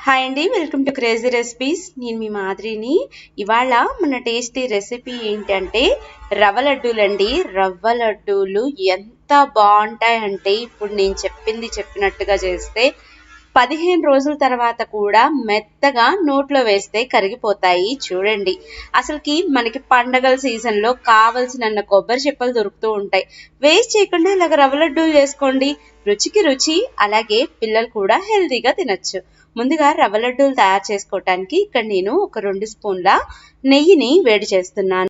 Hi అండి, welcome to crazy recipes. నేను మీ మాదిరిని. ఇవాళ మన టేస్టీ రెసిపీ ఏంటంటే రవ్వ లడ్డూలండి. రవ్వ లడ్డూలు ఎంత బాగుంటాయంటే ఇప్పుడు నేను చెప్పినట్టుగా చేస్తే 15 రోజుల తర్వాత కూడా మెత్తగా నోట్లో వేస్తే కరిగిపోతాయి. చూడండి, అసలుకి మనకి పండగల సీజన్లో కావలసిన కొబ్బరి చిప్పలు దొరుకుతూ ఉంటాయి. వేస్ట్ చేయకుండా ఇలాగ రవ్వ లడ్డూలు చేసుకోండి. రుచికి రుచి, అలాగే పిల్లలు కూడా హెల్తీగా తినచ్చు. ముందుగా రవ్వ లడ్డూలు తయారు చేసుకోవటానికి ఇక్కడ నేను ఒక 2 స్పూన్ల నెయ్యిని వేడి చేస్తున్నాను.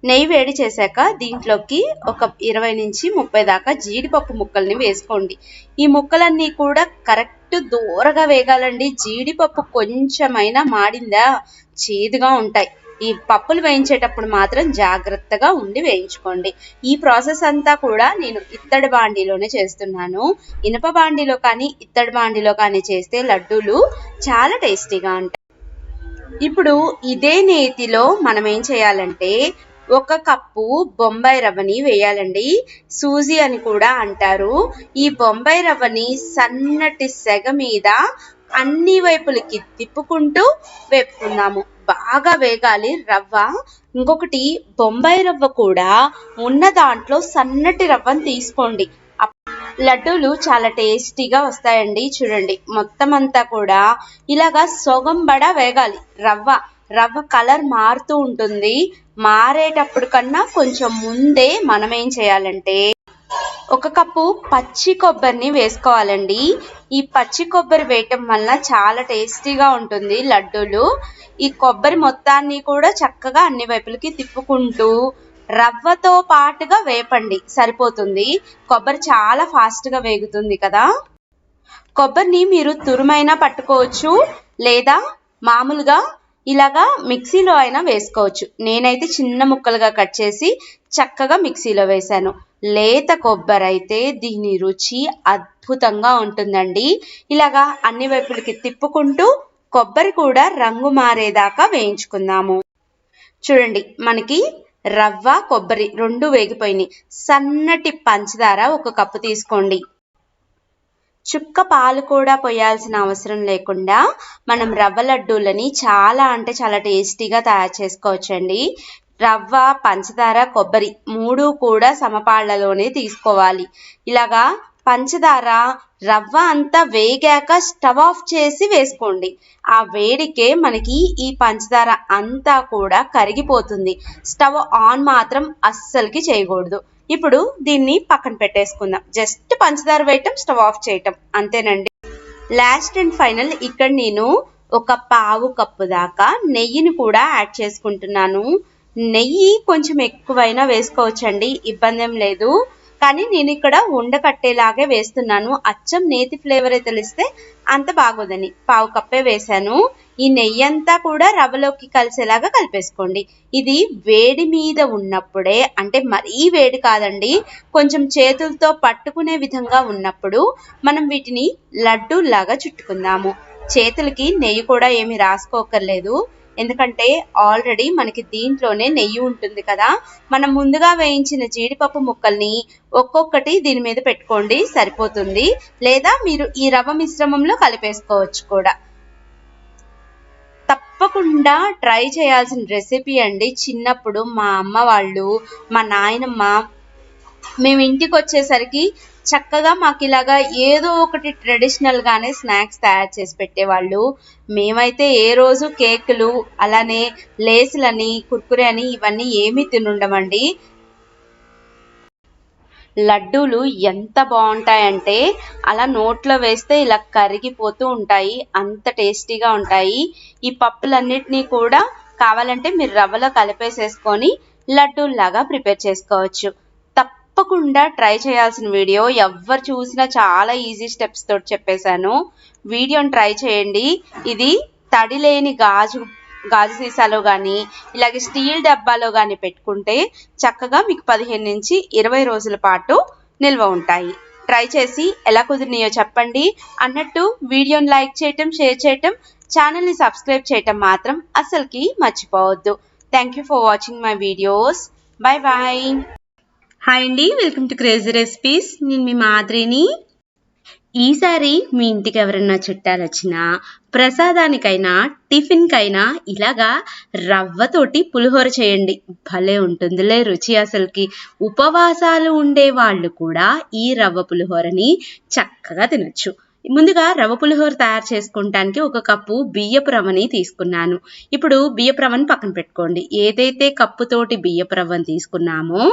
నెయ్యి వేడి చేశాక దీంట్లోకి ఒక 20 నుంచి 30 దాకా జీడిపప్పు ముక్కల్ని వేసుకోండి. ఈ ముక్కలన్నీ కూడా కరెక్ట్ దూరగా వేగాలండి. జీడిపప్పు కొంచెమైనా మాడిందా చేదుగా ఉంటాయి. ఈ పప్పులు వేయించేటప్పుడు మాత్రం జాగ్రత్తగా ఉండి వేయించుకోండి. ఈ ప్రాసెస్ అంతా కూడా నేను ఇత్తడి బాండీలోనే చేస్తున్నాను. ఇనుప బాండీలో కానీ ఇత్తడి బాండీలో కానీ చేస్తే లడ్డూలు చాలా టేస్టీగా ఉంటాయి. ఇప్పుడు ఇదే నేతిలో మనం ఏం చేయాలంటే 1 కప్పు బొంబాయి రవ్వని వేయాలండి. సూజీ అని కూడా అంటారు. ఈ బొంబాయి రవ్వని సన్నటి సెగ మీద అన్ని వైపులకి తిప్పుకుంటూ వేపుకుందాము. బాగా వేగాలి రవ్వ. ఇంకొకటి, బొంబాయి రవ్వ కూడా ఉన్న దాంట్లో సన్నటి రవ్వను తీసుకోండి. లడ్డూలు చాలా టేస్టీగా వస్తాయండి. చూడండి, మొత్తం అంతా కూడా ఇలాగా సొగంబడ వేగాలి. రవ్వ కలర్ మారుతూ ఉంటుంది. మారేటప్పుడు కన్నా కొంచెం ముందే మనం ఏం చేయాలంటే 1 కప్పు పచ్చి కొబ్బరిని వేసుకోవాలండి. ఈ పచ్చి కొబ్బరి వేయటం వల్ల చాలా టేస్టీగా ఉంటుంది లడ్డూలు. ఈ కొబ్బరి మొత్తాన్ని కూడా చక్కగా అన్ని వైపులకి తిప్పుకుంటూ రవ్వతో పాటుగా వేపండి, సరిపోతుంది. కొబ్బరి చాలా ఫాస్ట్గా వేగుతుంది కదా. కొబ్బరిని మీరు తురుమైనా పట్టుకోవచ్చు, లేదా మామూలుగా ఇలాగా మిక్సీలో అయినా వేసుకోవచ్చు. నేనైతే చిన్న ముక్కలుగా కట్ చేసి చక్కగా మిక్సీలో వేశాను. లేత కొబ్బరి అయితే దీని రుచి అద్భుతంగా ఉంటుందండి. ఇలాగా అన్ని వైపులకి తిప్పుకుంటూ కొబ్బరి కూడా రంగు మారేదాకా వేయించుకుందాము. చూడండి, మనకి రవ్వ కొబ్బరి 2 వేగిపోయినాయి. సన్నటి పంచదార 1 కప్పు తీసుకోండి. చుక్క పాలు కూడా పోయాల్సిన అవసరం లేకుండా మనం రవ్వ లడ్డూలని చాలా టేస్టీగా తయారు చేసుకోవచ్చండి. రవ్వ, పంచదార, కొబ్బరి 3 కూడా సమపాళ్లలోనే తీసుకోవాలి. ఇలాగా పంచదార రవ్వ అంతా వేగాక స్టవ్ ఆఫ్ చేసి వేసుకోండి. ఆ వేడికే మనకి ఈ పంచదార అంతా కూడా కరిగిపోతుంది. స్టవ్ ఆన్ మాత్రం అస్సలకి చేయకూడదు. ఇప్పుడు దీన్ని పక్కన పెట్టేసుకుందాం. జస్ట్ పంచదార వేయటం, స్టవ్ ఆఫ్ చేయటం, అంతేనండి. లాస్ట్ అండ్ ఫైనల్, ఇక్కడ నేను 1/4 కప్పు దాకా నెయ్యిని కూడా యాడ్ చేసుకుంటున్నాను. నెయ్యి కొంచెం ఎక్కువైనా వేసుకోవచ్చండి, ఇబ్బంది ఏం లేదు. కానీ నేను ఇక్కడ ఉండకట్టేలాగే వేస్తున్నాను. అచ్చం నేతి ఫ్లేవరే తెలిస్తే అంత బాగోదని 1/4 కప్పే వేశాను. ఈ నెయ్యి అంతా కూడా రవ్వలోకి కలిసేలాగా కలిపేసుకోండి. ఇది వేడి మీద ఉన్నప్పుడే, అంటే మరీ వేడి కాదండి, కొంచెం చేతులతో పట్టుకునే విధంగా ఉన్నప్పుడు మనం వీటిని లడ్డూల్లాగా చుట్టుకుందాము. చేతులకి నెయ్యి కూడా ఏమి రాసుకోకర్లేదు, ఎందుకంటే ఆల్రెడీ మనకి దీంట్లోనే నెయ్యి ఉంటుంది కదా. మనం ముందుగా వేయించిన జీడిపప్పు ముక్కల్ని ఒక్కొక్కటి దీని మీద పెట్టుకోండి, సరిపోతుంది. లేదా మీరు ఈ రవ్వ మిశ్రమంలో కలిపేసుకోవచ్చు కూడా. తప్పకుండా ట్రై చేయాల్సిన రెసిపీ అండి. చిన్నప్పుడు మా అమ్మ వాళ్ళు, మా నాయనమ్మ మేము ఇంటికి వచ్చేసరికి చక్కగా మాకు ఇలాగా ఏదో ఒకటి ట్రెడిషనల్ గానే స్నాక్స్ తయారు చేసి పెట్టేవాళ్ళు. మేమైతే ఏ రోజు కేకులు, అలానే లేసులని, కుర్కురే అని ఇవన్నీ ఏమీ తినుండమండి. లడ్డూలు ఎంత బాగుంటాయంటే అలా నోట్లో వేస్తే ఇలా కరిగిపోతూ ఉంటాయి, అంత టేస్టీగా ఉంటాయి. ఈ పప్పులన్నిటినీ కూడా కావాలంటే మీరు రవ్వలో కలిపేసేసుకొని లడ్డూల్లాగా ప్రిపేర్ చేసుకోవచ్చు. తప్పకుండా ట్రై చేయాల్సిన వీడియో. ఎవరు చూసినా చాలా ఈజీ స్టెప్స్ తోటి చెప్పేశాను. వీడియోని ట్రై చేయండి. ఇది తడి లేని గాజు సీసాలో కానీ ఇలాగే స్టీల్ డబ్బాలో కానీ పెట్టుకుంటే చక్కగా మీకు 15 నుంచి 20 రోజుల పాటు నిల్వ ఉంటాయి. ట్రై చేసి ఎలా కుదిరినాయో చెప్పండి. అన్నట్టు వీడియోని లైక్ చేయటం, షేర్ చేయటం, ఛానల్ని సబ్స్క్రైబ్ చేయటం మాత్రం అస్సలకి మర్చిపోవద్దు. Thank you for watching my videos. Bye bye. Hi అండి, వెల్కమ్ టు క్రేజీ రెసిపీస్. నేను మీ మాదిరిని. ఈసారి మీ ఇంటికి ఎవరన్నా చుట్టాలొచ్చినా, ప్రసాదానికైనా, టిఫిన్‌కైనా ఇలాగా రవ్వతోటి పులిహోర చేయండి. భలే ఉంటుందిలే రుచి అసలకి. ఉపవాసాలు ఉండేవాళ్ళు కూడా ఈ రవ్వ పులిహోరని చక్కగా తినొచ్చు. ముందుగా రవ్వ పులిహోర తయారు చేసుకుంటానికి ఒక కప్పు బియ్యపు రవ్వని తీసుకున్నాను. ఇప్పుడు బియ్యపు రవ్వని పక్కన పెట్టుకోండి. ఏదైతే కప్పుతోటి బియ్యపు రవ్వని తీసుకున్నామో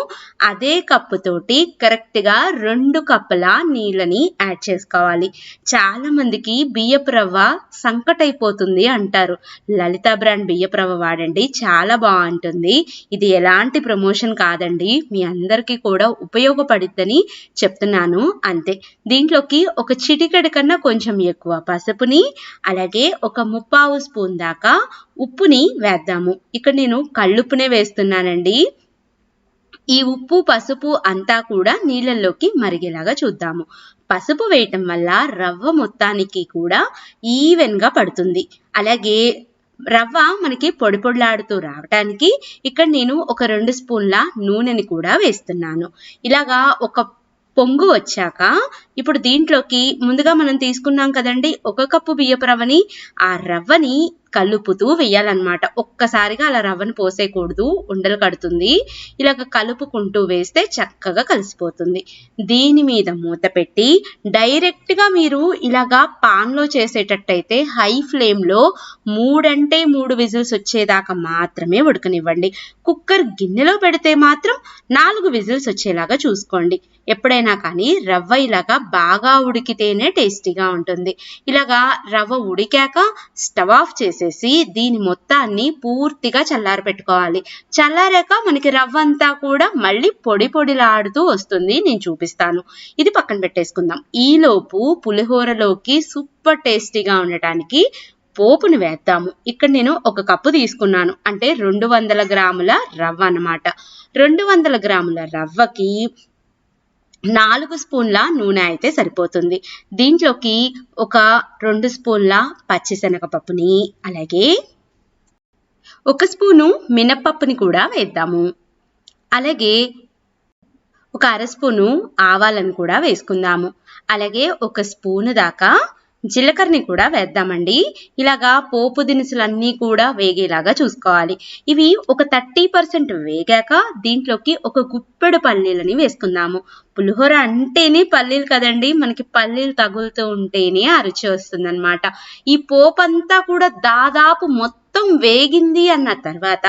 అదే కప్పుతోటి కరెక్ట్‌గా 2 కప్పుల నీళ్ళని యాడ్ చేసుకోవాలి. చాలా మందికి బియ్యపు రవ్వ సంకటైపోతుంది అంటారు. లలిత బ్రాండ్ బియ్యపు రవ్వ వాడండి, చాలా బాగుంటుంది. ఇది ఎలాంటి ప్రమోషన్ కాదండి, మీ అందరికీ కూడా ఉపయోగపడిద్దని చెప్తున్నాను అంతే. దీంట్లోకి ఒక చిటికెడు కన్నా కొంచెం ఎక్కువ పసుపుని, అలాగే ఒక 3/4 స్పూన్ దాకా ఉప్పుని వేద్దాము. ఇక్కడ నేను కళ్ళుప్పునే వేస్తున్నానండి. ఈ ఉప్పు పసుపు అంతా కూడా నీళ్ళల్లోకి మరిగేలాగా చూద్దాము. పసుపు వేయటం వల్ల రవ్వ మొత్తానికి కూడా ఈవెన్‌గా పడుతుంది. అలాగే రవ్వ మనకి పొడి పొడిలాడుతూ రావటానికి ఇక్కడ నేను ఒక 2 స్పూన్ల నూనెని కూడా వేస్తున్నాను. ఇలాగా ఒక పొంగు వచ్చాక ఇప్పుడు దీంట్లోకి ముందుగా మనం తీసుకున్నాం కదండి 1 కప్పు బియ్యపు రవ్వని, ఆ రవ్వని కలుపుతూ వేయాలన్నమాట. ఒక్కసారిగా అలా రవ్వను పోసేయకూడదు, ఉండలు కడుతుంది. ఇలాగ కలుపుకుంటూ వేస్తే చక్కగా కలిసిపోతుంది. దీని మీద మూత పెట్టి డైరెక్ట్‌గా మీరు ఇలాగా పాన్‌లో చేసేటట్టయితే హై ఫ్లేమ్‌లో 3 అంటే 3 విజిల్స్ వచ్చేదాకా మాత్రమే ఉడకనివ్వండి. కుక్కర్ గిన్నెలో పెడితే మాత్రం 4 విజిల్స్ వచ్చేలాగా చూసుకోండి. ఎప్పుడైనా కానీ రవ్వ ఇలాగా బాగా ఉడికితేనే టేస్టీగా ఉంటుంది. ఇలాగా రవ్వ ఉడికాక స్టవ్ ఆఫ్ చేసేసి దీని మొత్తాన్ని పూర్తిగా చల్లారి పెట్టుకోవాలి. చల్లారాక మనకి రవ్వ అంతా కూడా మళ్ళీ పొడి పొడిలాడుతూ వస్తుంది. నేను చూపిస్తాను. ఇది పక్కన పెట్టేసుకుందాం. ఈలోపు పులిహోరలోకి సూపర్ టేస్టీగా ఉండటానికి పోపుని వేద్దాము. ఇక్కడ నేను 1 కప్పు తీసుకున్నాను, అంటే 200 గ్రాముల రవ్వ అన్నమాట. 200 గ్రాముల రవ్వకి 4 స్పూన్ల నూనె అయితే సరిపోతుంది. దీంట్లోకి ఒక 2 స్పూన్ల పచ్చిశనగపప్పుని, అలాగే 1 స్పూను మినప్పప్పుని కూడా వేద్దాము. అలాగే ఒక 1/2 స్పూను ఆవాలను కూడా వేసుకుందాము. అలాగే 1 స్పూను దాకా జీలకర్రని కూడా వేద్దామండి. ఇలాగా పోపు దినుసులన్నీ కూడా వేగేలాగా చూసుకోవాలి. ఇవి ఒక 30% వేగాక దీంట్లోకి ఒక గుప్పెడు పల్లీలని వేసుకుందాము. పులిహోర అంటేనే పల్లీలు కదండి, మనకి పల్లీలు తగులుతూ ఉంటేనే ఆ రుచి వస్తుందన్నమాట. ఈ పోపు అంతా కూడా దాదాపు మొత్తం వేగింది అన్న తర్వాత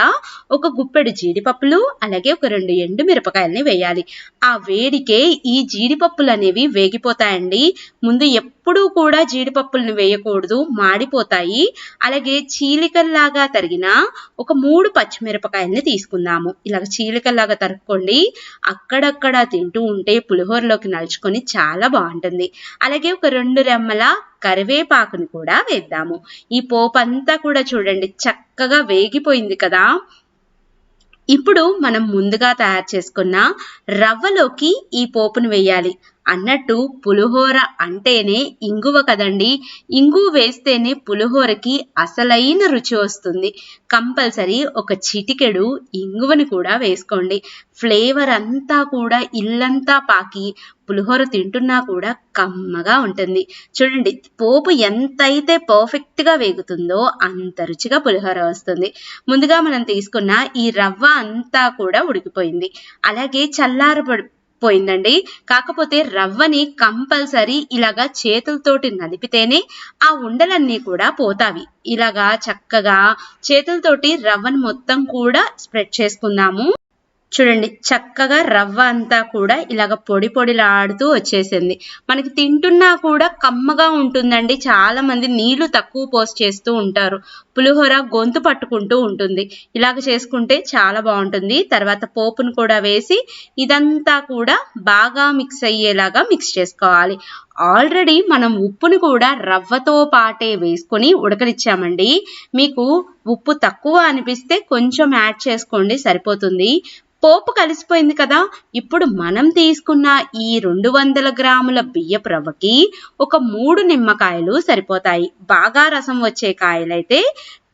ఒక గుప్పెడు జీడిపప్పులు, అలాగే ఒక 2 ఎండు మిరపకాయలని వేయాలి. ఆ వేడికే ఈ జీడిపప్పులు అనేవి వేగిపోతాయండి. ముందు ఎప్పుడూ కూడా జీడిపప్పులను వేయకూడదు, మాడిపోతాయి. అలాగే చీలికల్లాగా తరిగిన ఒక 3 పచ్చిమిరపకాయలని తీసుకుందాము. ఇలాగ చీలికల్లాగా తరుక్కోండి. అక్కడక్కడ తింటూ ఉంటే పులిహోరలోకి నలుచుకొని చాలా బాగుంటుంది. అలాగే ఒక 2 రెమ్మల కరివేపాకుని కూడా వేద్దాము. ఈ పోపు అంతా కూడా చూడండి చక్కగా వేగిపోయింది కదా. ఇప్పుడు మనం ముందుగా తయారు చేసుకున్న రవ్వలోకి ఈ పోపును వేయాలి. అన్నట్టు పులిహోర అంటేనే ఇంగువ కదండి, ఇంగువ వేస్తేనే పులిహోరకి అసలైన రుచి వస్తుంది. కంపల్సరీ ఒక చిటికెడు ఇంగువని కూడా వేసుకోండి. ఫ్లేవర్ అంతా కూడా ఇల్లంతా పాకి పులిహోర తింటున్నా కూడా కమ్మగా ఉంటుంది. చూడండి పోపు ఎంతైతే పర్ఫెక్ట్గా వేగుతుందో అంత రుచిగా పులిహోర వస్తుంది. ముందుగా మనం తీసుకున్న ఈ రవ్వ అంతా కూడా ఉడికిపోయింది, అలాగే పోయిందండి. కాకపోతే రవ్వని కంపల్సరీ ఇలాగా చేతులతోటి నలిపితేనే ఆ ఉండలన్నీ కూడా పోతావి. ఇలాగా చక్కగా చేతులతోటి రవ్వను మొత్తం కూడా స్ప్రెడ్ చేసుకుందాము. చూడండి చక్కగా రవ్వ అంతా కూడా ఇలాగ పొడి పొడిలాడుతూ వచ్చేసింది. మనకి తింటున్నా కూడా కమ్మగా ఉంటుందండి. చాలా మంది నీళ్లు తక్కువ పోసి చేస్తూ ఉంటారు, పులిహోర గొంతు పట్టుకుంటూ ఉంటుంది. ఇలాగ చేసుకుంటే చాలా బాగుంటుంది. తర్వాత పోపును కూడా వేసి ఇదంతా కూడా బాగా మిక్స్ అయ్యేలాగా మిక్స్ చేసుకోవాలి. ఆల్రెడీ మనం ఉప్పును కూడా రవ్వతో పాటే వేసుకొని ఉడకనిచ్చామండి. మీకు ఉప్పు తక్కువ అనిపిస్తే కొంచెం యాడ్ చేసుకోండి, సరిపోతుంది. పోపు కలిసిపోయింది కదా. ఇప్పుడు మనం తీసుకున్న ఈ 200 గ్రాముల బియ్యపు రవ్వకి ఒక 3 నిమ్మకాయలు సరిపోతాయి. బాగా రసం వచ్చే కాయలైతే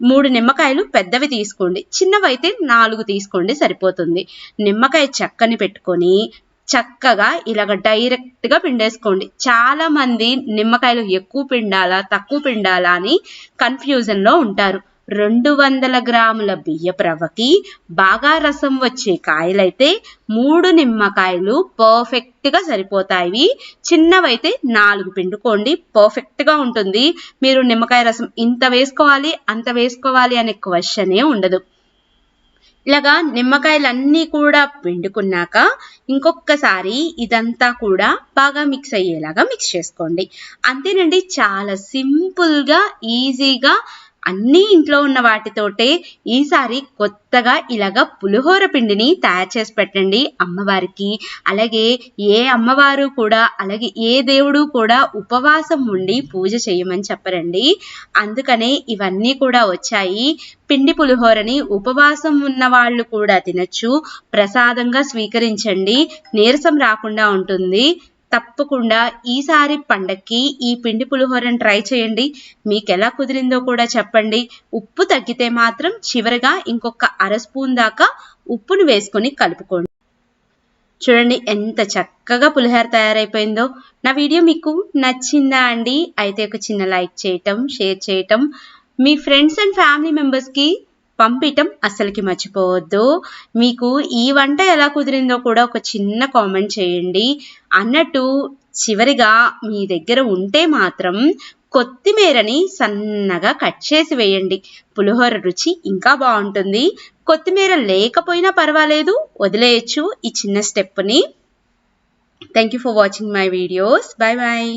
3 నిమ్మకాయలు పెద్దవి తీసుకోండి, చిన్నవైతే 4 తీసుకోండి, సరిపోతుంది. నిమ్మకాయ చెక్కని పెట్టుకొని చక్కగా ఇలాగ డైరెక్ట్ గా పిండేసుకోండి. చాలా మంది నిమ్మకాయలు ఎక్కువ పిండాలా తక్కువ పిండాలా అని కన్ఫ్యూజన్ లో ఉంటారు. 200 గ్రాముల బియ్యపు రవ్వకి బాగా రసం వచ్చే కాయలైతే 3 నిమ్మకాయలు పర్ఫెక్ట్ గా సరిపోతాయి. చిన్నవైతే 4 పిండుకోండి, పర్ఫెక్ట్ గా ఉంటుంది. మీరు నిమ్మకాయ రసం ఇంత వేసుకోవాలి అంత వేసుకోవాలి అనే క్వశ్చనే ఉండదు. ఇలాగా నిమ్మకాయలన్నీ కూడా పిండుకున్నాక ఇంకొకసారి ఇదంతా కూడా బాగా మిక్స్ అయ్యేలాగా మిక్స్ చేసుకోండి. అంతేనండి, చాలా సింపుల్ గా ఈజీగా అన్ని ఇంట్లో ఉన్న వాటితోటే ఈసారి కొత్తగా ఇలాగా పులిహోర పిండిని తయారు చేసి పెట్టండి అమ్మవారికి. అలాగే ఏ అమ్మవారు కూడా అలాగే ఏ దేవుడు కూడా ఉపవాసం ఉండి పూజ చేయమని చెప్పరండి. అందుకనే ఇవన్నీ కూడా వచ్చాయి. పిండి పులిహోరని ఉపవాసం ఉన్న వాళ్ళు కూడా తినచ్చు, ప్రసాదంగా స్వీకరించండి, నీరసం రాకుండా ఉంటుంది. తప్పకుండా ఈసారి పండక్కి ఈ పిండి పులిహోరని ట్రై చేయండి. మీకు ఎలా కుదిరిందో కూడా చెప్పండి. ఉప్పు తగ్గితే మాత్రం చివరిగా ఇంకొక 1/2 స్పూన్ దాకా ఉప్పును వేసుకొని కలుపుకోండి. చూడండి ఎంత చక్కగా పులిహోర తయారైపోయిందో. నా వీడియో మీకు నచ్చిందా అండి? అయితే ఒక చిన్న లైక్ చేయటం, షేర్ చేయటం, మీ ఫ్రెండ్స్ అండ్ ఫ్యామిలీ మెంబర్స్కి పంపించటం అస్సలకి మర్చిపోవద్దు. మీకు ఈ వంట ఎలా కుదిరిందో కూడా ఒక చిన్న కామెంట్ చేయండి. అన్నట్టు చివరిగా మీ దగ్గర ఉంటే మాత్రం కొత్తిమీరని సన్నగా కట్ చేసి వేయండి. పులిహోర రుచి ఇంకా బాగుంటుంది. కొత్తిమీర లేకపోయినా పర్వాలేదు, వదిలేయచ్చు ఈ చిన్న స్టెప్ని. Thank you for watching my videos. Bye bye.